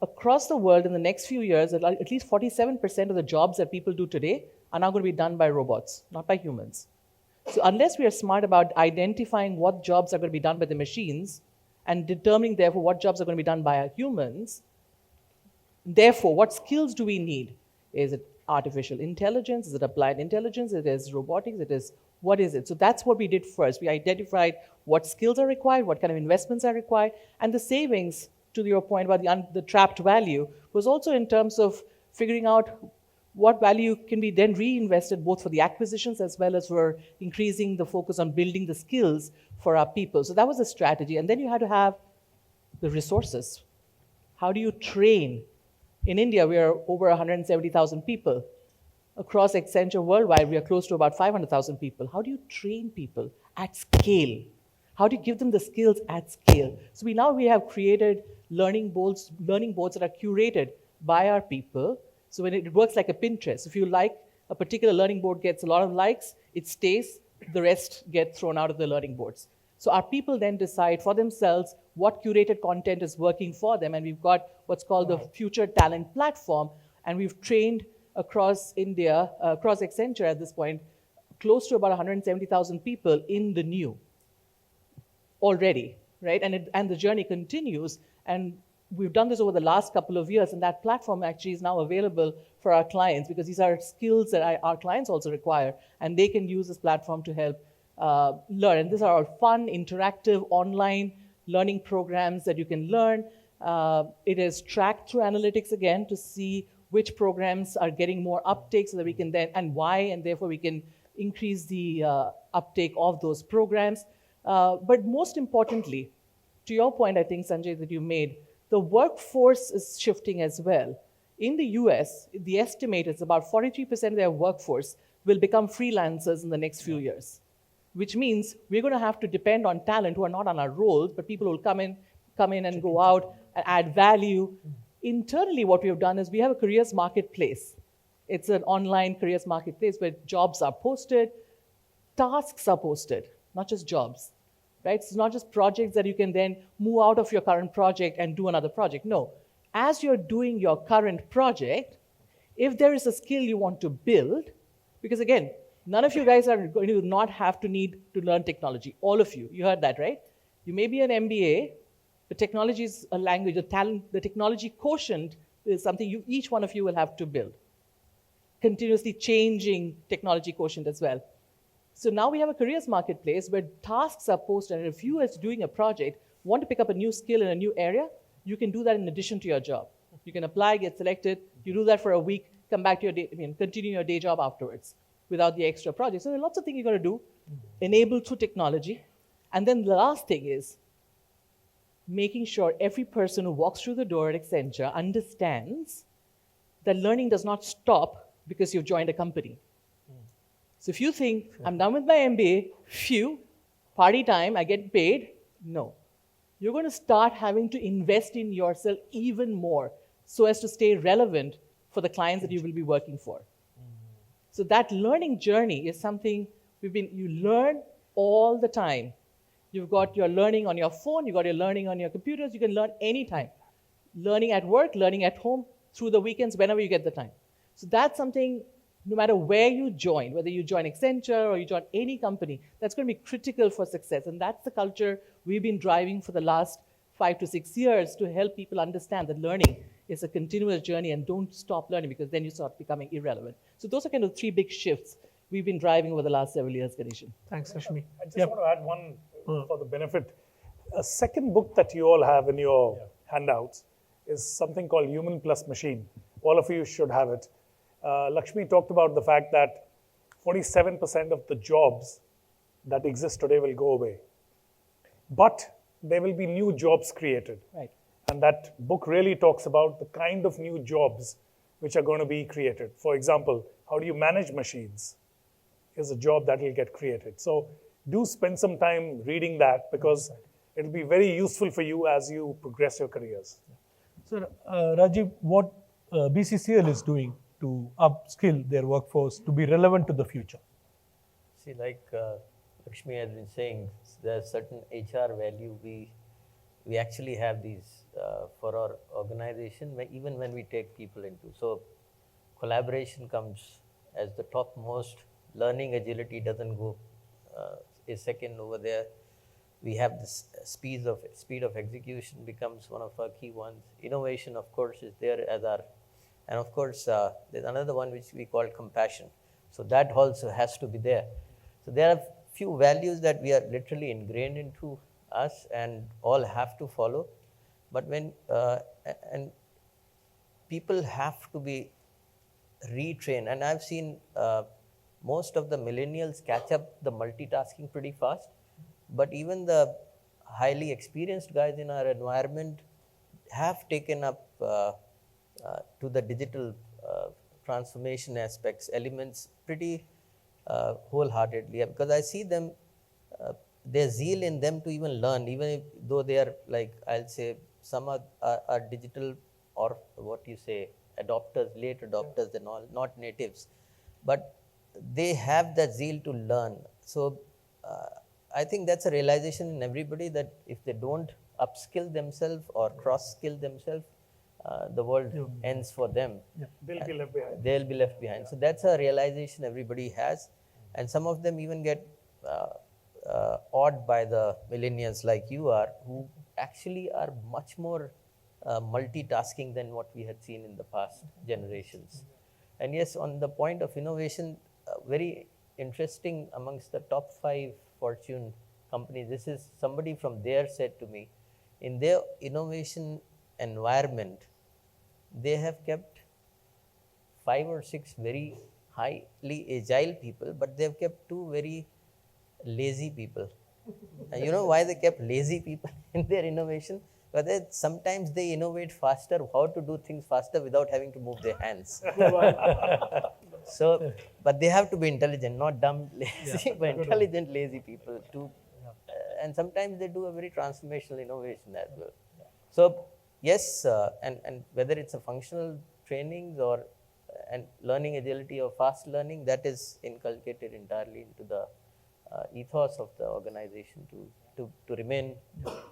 Across the world in the next few years, at least 47% of the jobs that people do today are now going to be done by robots, not by humans. So unless we are smart about identifying what jobs are going to be done by the machines and determining, therefore, what jobs are going to be done by our humans, therefore, what skills do we need? Is it artificial intelligence? Is it applied intelligence? It is robotics? What is it? So that's what we did first. We identified what skills are required, what kind of investments are required, and the savings, to your point about the trapped value, was also in terms of figuring out what value can be then reinvested both for the acquisitions as well as for increasing the focus on building the skills for our people. So that was a strategy. And then you had to have the resources. How do you train? In India, we are over 170,000 people. Across Accenture worldwide, we are close to about 500,000 people. How do you train people at scale? How do you give them the skills at scale? So we have created learning boards that are curated by our people. So when it works like a Pinterest. If you like a particular learning board gets a lot of likes, it stays, the rest get thrown out of the learning boards. So our people then decide for themselves what curated content is working for them. And we've got what's called the Future Talent Platform. And we've trained across India, across Accenture at this point, close to about 170,000 people in the new already, right? And the journey continues. And we've done this over the last couple of years, and that platform actually is now available for our clients because these are skills that our clients also require, and they can use this platform to help learn. And these are all fun, interactive, online learning programs that you can learn. It is tracked through analytics again to see which programs are getting more uptake so that we can then, and why, and therefore we can increase the uptake of those programs. But most importantly, to your point, I think, Sanjay, that you made, the workforce is shifting as well. In the US, the estimate is about 43% of their workforce will become freelancers in the next few years, which means we're going to have to depend on talent who are not on our roles, but people who will come in and go out and add value. Internally, what we have done is we have a careers marketplace. It's an online careers marketplace where jobs are posted, tasks are posted, not just jobs. Right? It's not just projects that you can then move out of your current project and do another project. No. As you're doing your current project, if there is a skill you want to build, because again, none of you guys are going to not have to need to learn technology. All of you. You heard that, right? You may be an MBA, but technology is a language, the talent, the technology quotient is something each one of you will have to build. Continuously changing technology quotient as well. So now we have a careers marketplace where tasks are posted, and if you, as doing a project, want to pick up a new skill in a new area, you can do that in addition to your job. You can apply, get selected, you do that for a week, come back to your day, continue your day job afterwards without the extra project. So there are lots of things you're going to do, enabled through technology. And then the last thing is making sure every person who walks through the door at Accenture understands that learning does not stop because you've joined a company. So if you think, I'm done with my MBA, phew, party time, I get paid. No. You're going to start having to invest in yourself even more so as to stay relevant for the clients that you will be working for. So that learning journey is something you learn all the time. You've got your learning on your phone, you've got your learning on your computers, you can learn anytime. Learning at work, learning at home, through the weekends, whenever you get the time. So that's something no matter where you join, whether you join Accenture or you join any company, that's going to be critical for success. And that's the culture we've been driving for the last 5 to 6 years to help people understand that learning is a continuous journey and don't stop learning because then you start becoming irrelevant. So those are kind of 3 big shifts we've been driving over the last several years, Ganeshan. Thanks, Rashmi. I just want to add one for the benefit. A second book that you all have in your handouts is something called Human Plus Machine. All of you should have it. Lakshmi talked about the fact that 47% of the jobs that exist today will go away. But there will be new jobs created. Right. And that book really talks about the kind of new jobs which are going to be created. For example, how do you manage machines is a job that will get created. So do spend some time reading that because it will be very useful for you as you progress your careers. So, Rajiv, what BCCL is doing to upskill their workforce to be relevant to the future? See, like Lakshmi has been saying, there's certain HR value we actually have these for our organization, even when we take people into. So collaboration comes as the topmost. Learning agility doesn't go a second over there. We have this speed of execution becomes one of our key ones. Innovation, of course, is there as our, and of course, there's another one which we call compassion. So that also has to be there. So there are few values that we are literally ingrained into us and all have to follow. But when, and people have to be retrained. And I've seen most of the millennials catch up the multitasking pretty fast. But even the highly experienced guys in our environment have taken up to the digital transformation aspects, elements pretty wholeheartedly. Because I see them, their zeal in them to even learn, even though they are like, I'll say, some are digital or what you say, adopters, late adopters and all, not natives. But they have that zeal to learn. So I think that's a realization in everybody that if they don't upskill themselves or cross-skill themselves, the world ends for them. They'll be left behind. They'll be left behind. So that's a realization everybody has. And some of them even get awed by the millennials like you are, who actually are much more multitasking than what we had seen in the past generations. And yes, on the point of innovation, very interesting amongst the top 5 Fortune companies. This is somebody from there said to me, in their innovation environment, they have kept 5 or 6 very highly agile people, but they've kept 2 very lazy people. And you know why they kept lazy people in their innovation? Because sometimes they innovate faster, how to do things faster without having to move their hands. So, but they have to be intelligent, not dumb, lazy, but intelligent, lazy people too. And sometimes they do a very transformational innovation as well. So, yes, and whether it's a functional trainings or and learning agility or fast learning, that is inculcated entirely into the ethos of the organization to remain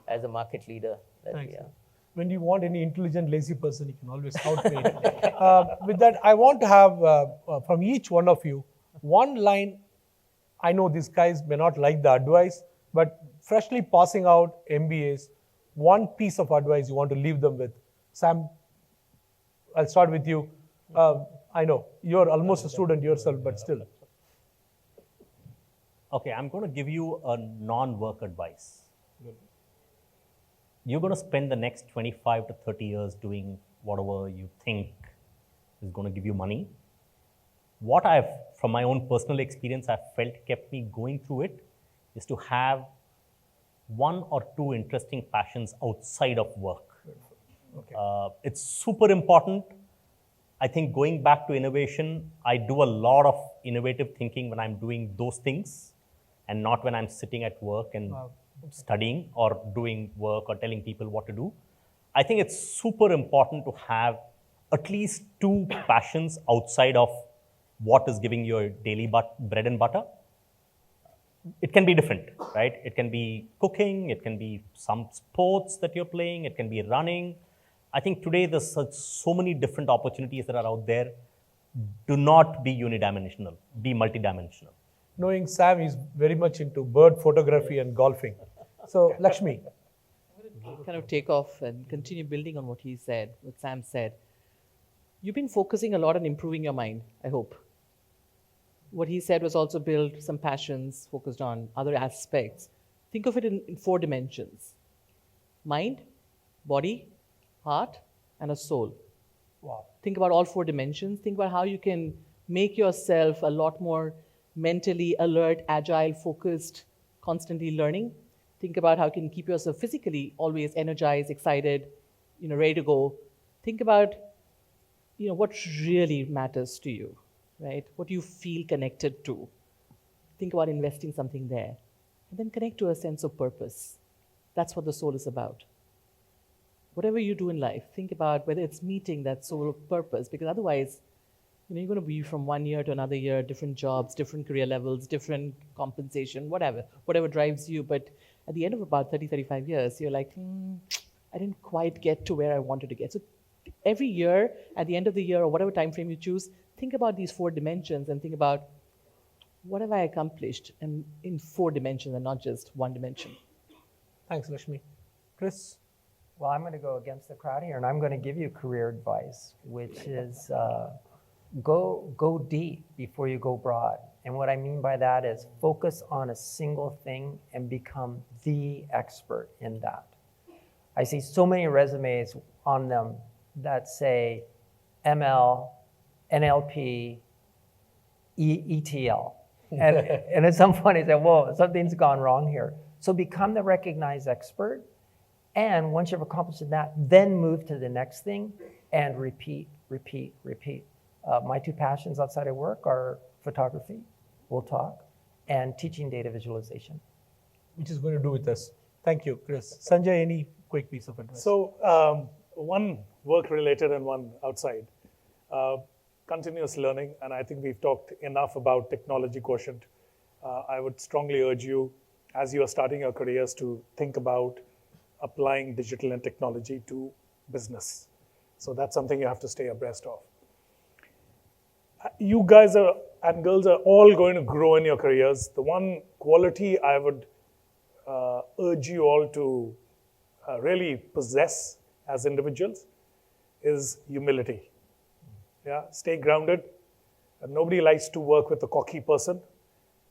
as a market leader. That Thanks. we are. When you want any intelligent, lazy person, you can always scout me. With that, I want to have from each one of you one line. I know these guys may not like the advice, but freshly passing out MBAs, one piece of advice you want to leave them with. Sam, I'll start with you. I know you're almost a student yourself, but still. Okay, I'm going to give you a non-work advice. You're going to spend the next 25 to 30 years doing whatever you think is going to give you money. What I've, from my own personal experience, I've felt kept me going through it is to have 1 or 2 interesting passions outside of work. Okay. It's super important. I think going back to innovation, I do a lot of innovative thinking when I'm doing those things and not when I'm sitting at work and studying or doing work or telling people what to do. I think it's super important to have at least 2 passions outside of what is giving you your daily bread and butter. It can be different, right? It can be cooking, it can be some sports that you're playing, it can be running. I think today there's so many different opportunities that are out there. do not be unidimensional, be multidimensional. Knowing Sam, he's very much into bird photography and golfing. So, Lakshmi. Kind of take off and continue building on what he said, what Sam said. You've been focusing a lot on improving your mind, I hope. What he said was also build some passions, focused on other aspects. Think of it in 4 dimensions: mind, body, heart, and a soul. Wow. Think about all 4 dimensions. Think about how you can make yourself a lot more mentally alert, agile, focused, constantly learning. Think about how you can keep yourself physically always energized, excited, ready to go. Think about, what really matters to you, right? What you feel connected to. Think about investing something there. And then connect to a sense of purpose. That's what the soul is about. Whatever you do in life, think about whether it's meeting that soul purpose, because otherwise, you're going to be from one year to another year, different jobs, different career levels, different compensation, whatever drives you. But at the end of about 30, 35 years, you're like, I didn't quite get to where I wanted to get. So every year, at the end of the year, or whatever time frame you choose, think about these 4 dimensions and think about, what have I accomplished in 4 dimensions and not just 1 dimension? Thanks, Lakshmi. Chris? Well, I'm going to go against the crowd here, and I'm going to give you career advice, which is go deep before you go broad. And what I mean by that is focus on a single thing and become the expert in that. I see so many resumes on them that say ML, NLP, ETL. And at some point I say, whoa, something's gone wrong here. So become the recognized expert. And once you've accomplished that, then move to the next thing and repeat. My 2 passions outside of work are photography, we'll talk, and teaching data visualization. Which is going to do with us. Thank you, Chris. Sanjay, any quick piece of advice? So one work-related and one outside. Continuous learning, and I think we've talked enough about technology quotient. I would strongly urge you, as you are starting your careers, to think about applying digital and technology to business. So that's something you have to stay abreast of. You guys and girls are all going to grow in your careers. The one quality I would urge you all to really possess as individuals is humility. Yeah, stay grounded. Nobody likes to work with a cocky person.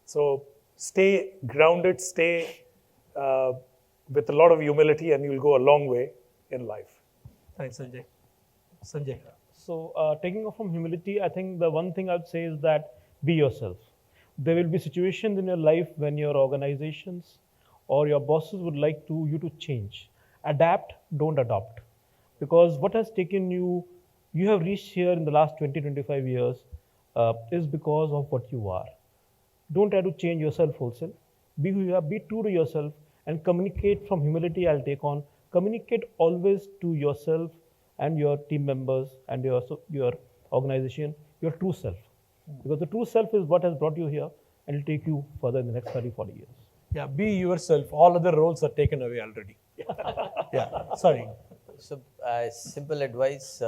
So stay grounded, stay with a lot of humility, and you'll go a long way in life. Thanks, Sanjay. Sanjay. So taking off from humility, I think the one thing I'd say is that be yourself. There will be situations in your life when your organizations or your bosses would like you to change. Adapt, don't adopt. Because what has taken you have reached here in the last 20, 25 years is because of what you are. Don't try to change yourself wholesale. Be who you are, be true to yourself, and communicate from humility. I'll take on. Communicate always to yourself and your team members and your organization, your true self. Because the true self is what has brought you here and will take you further in the next 30, 40 years. Yeah, be yourself. All other roles are taken away already. Yeah, sorry. So simple advice,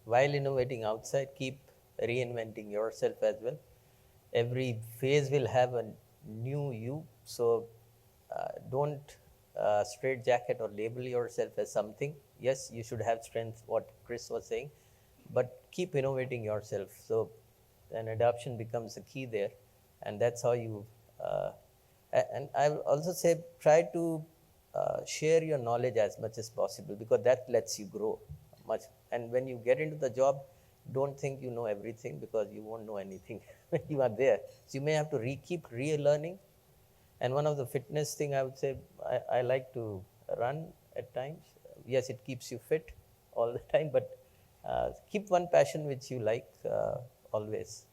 while innovating outside, keep reinventing yourself as well. Every phase will have a new you. So don't straitjacket or label yourself as something. Yes, you should have strength, what Chris was saying, but keep innovating yourself. So then adoption becomes the key there, and that's how you, and I will also say try to share your knowledge as much as possible, because that lets you grow much. And when you get into the job, don't think you know everything, because you won't know anything when you are there. So you may have to keep relearning. And one of the fitness thing I would say, I like to run at times. Yes, it keeps you fit all the time, but keep one passion which you like always,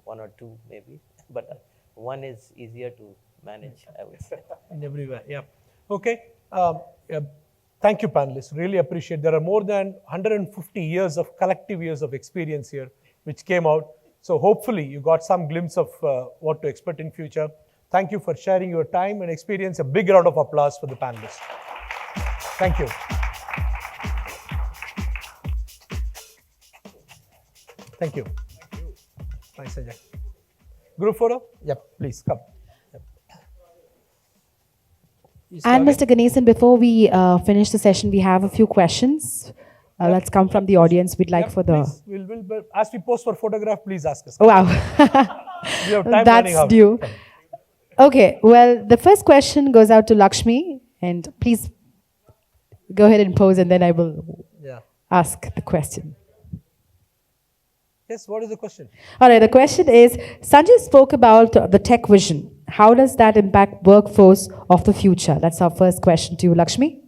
1 or 2 maybe, but one is easier to manage, I would say. And everywhere, yeah. Okay. Thank you, panelists. Really appreciate. There are more than 150 years of collective years of experience here, which came out. So hopefully you got some glimpse of what to expect in future. Thank you for sharing your time and experience. A big round of applause for the panelists. Thank you. Thank you. Nice, Ajay. Group photo? Yep, please come. Yep. And Mr. Ganesan, before we finish the session, we have a few questions. Let's come from the audience. We'd like Yep, for the... please, we'll, as we post for photograph, please ask us. Oh, wow. We have time running That's out. due. Okay, well, the first question goes out to Lakshmi. And please go ahead and pose, and then I will ask the question. Yes, what is the question? All right, the question is, Sanjay spoke about the tech vision. How does that impact workforce of the future? That's our first question to you, Lakshmi.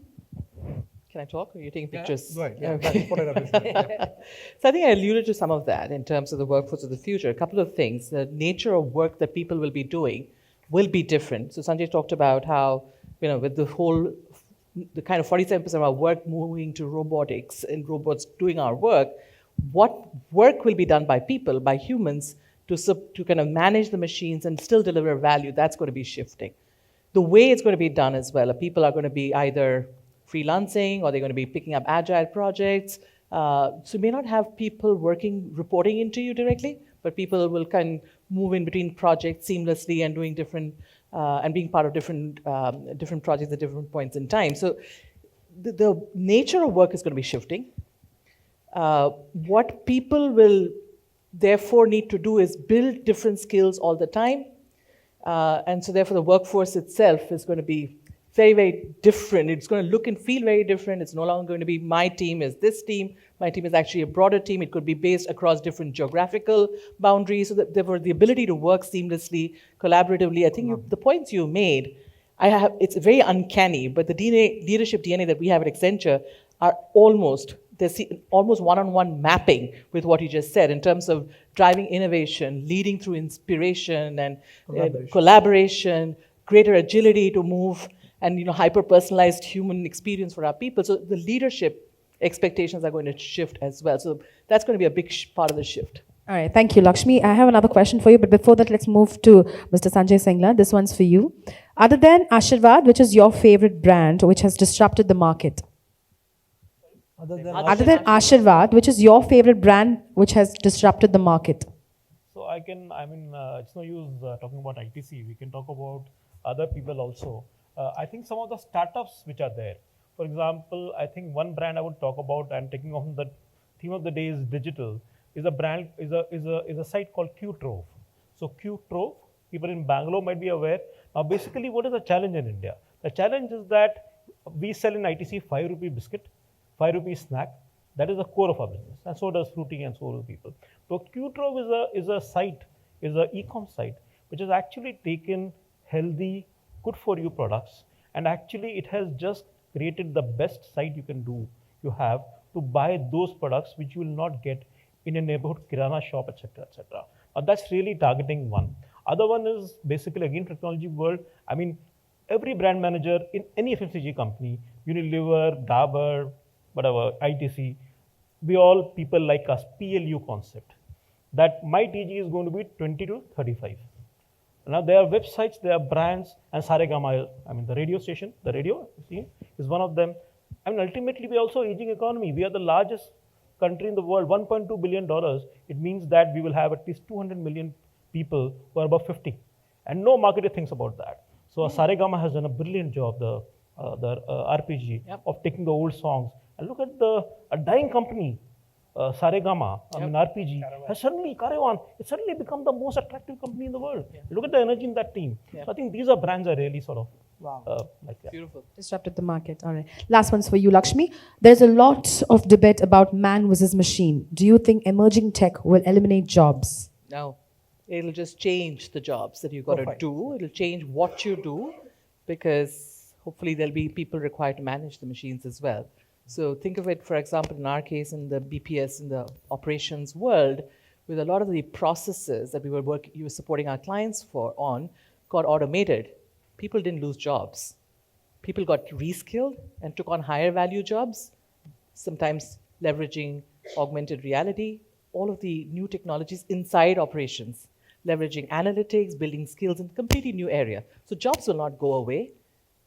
Can I talk, or are you taking pictures? Go ahead. Yeah, Okay. photograph. So I think I alluded to some of that in terms of the workforce of the future. A couple of things. The nature of work that people will be doing will be different. So Sanjay talked about how, with the kind of 47% of our work moving to robotics and robots doing our work, what work will be done by people, by humans, to kind of manage the machines and still deliver value, that's going to be shifting. The way it's going to be done as well, people are going to be either freelancing or they're going to be picking up agile projects. So you may not have people reporting into you directly, but people will kind of move in between projects seamlessly and doing different, and being part of different projects at different points in time. So the nature of work is going to be shifting. What people will therefore need to do is build different skills all the time. And so therefore the workforce itself is going to be very, very different. It's going to look and feel very different. It's no longer going to be my team is this team. My team is actually a broader team. It could be based across different geographical boundaries. So that therefore the ability to work seamlessly, collaboratively. I think the points you made, it's very uncanny, but the leadership DNA that we have at Accenture are there's almost one-on-one mapping with what you just said in terms of driving innovation, leading through inspiration and collaboration, greater agility to move, and hyper-personalized human experience for our people. So the leadership expectations are going to shift as well. So that's going to be a big part of the shift. All right, thank you, Lakshmi. I have another question for you, but before that, let's move to Mr. Sanjay Singla. This one's for you. Other than Ashirvad, which is your favorite brand which has disrupted the market? Other than Ashirvad, which is your favorite brand which has disrupted the market? So it's no use talking about ITC. We can talk about other people also. I think some of the startups which are there. For example, I think one brand I would talk about, and taking on the theme of the day is digital, is a site called Qtrove. So Qtrove, people in Bangalore might be aware. Now basically what is the challenge in India? The challenge is that we sell in ITC 5 rupee biscuit, 5 rupee snack. That is the core of our business. And so does Fruity and so do people. So Qtrove is an e-com site, which has actually taken healthy, good for you products, and actually it has just created the best site you have to buy those products which you will not get in a neighborhood kirana shop, etc., etc. That's really targeting one. Other one is basically again technology world. Every brand manager in any FMCG company, Unilever, Dabur, whatever, ITC, we all people like us, PLU concept, that my TG is going to be 20 to 35. Now there are websites, there are brands, and Saregama, the radio station, the radio scene is one of them. Ultimately we are also aging economy. We are the largest country in the world, $1.2 billion. It means that we will have at least 200 million people who are above 50. And no marketer thinks about that. So Saregama has done a brilliant job, the RPG, of taking the old songs. And look at a dying company, Saregama, RPG, has suddenly, Caravan, it's suddenly become the most attractive company in the world. Look at the energy in that team. So I think these are brands that really sort of like that. Beautiful. Disrupted the market. All right. Last one's for you, Lakshmi. There's a lot of debate about man versus machine. Do you think emerging tech will eliminate jobs? No. It'll just change the jobs that you've got to do. It'll change what you do, because hopefully there'll be people required to manage the machines as well. So think of it, for example, in our case, in the BPS, in the operations world, with a lot of the processes that we were supporting our clients on got automated. People didn't lose jobs. People got reskilled and took on higher value jobs, sometimes leveraging augmented reality, all of the new technologies inside operations, leveraging analytics, building skills in a completely new area. So jobs will not go away.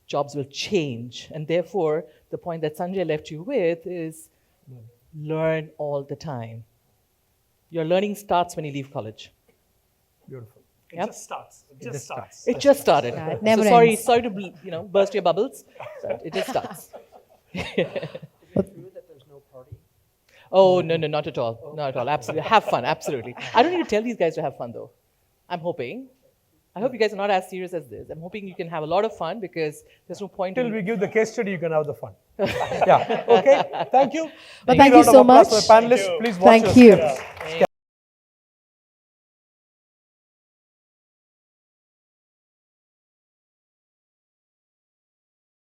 Jobs will change. And therefore, the point that Sanjay left you with is learn all the time. Your learning starts when you leave college. Beautiful. It Yep. just starts. It just starts. It just started. Yeah, it never so sorry, ends. sorry to burst your bubbles. But it just starts. Oh no, not at all. Not at all. Absolutely, have fun. Absolutely. I don't need to tell these guys to have fun though. I'm hoping. I hope you guys are not as serious as this. I'm hoping you can have a lot of fun because there's no point Till in. we give the case study, you can have the fun. Yeah. Okay. Thank you. Well, Big thank you round of so applause much. for the panelists. Please watch Thank your you. steps.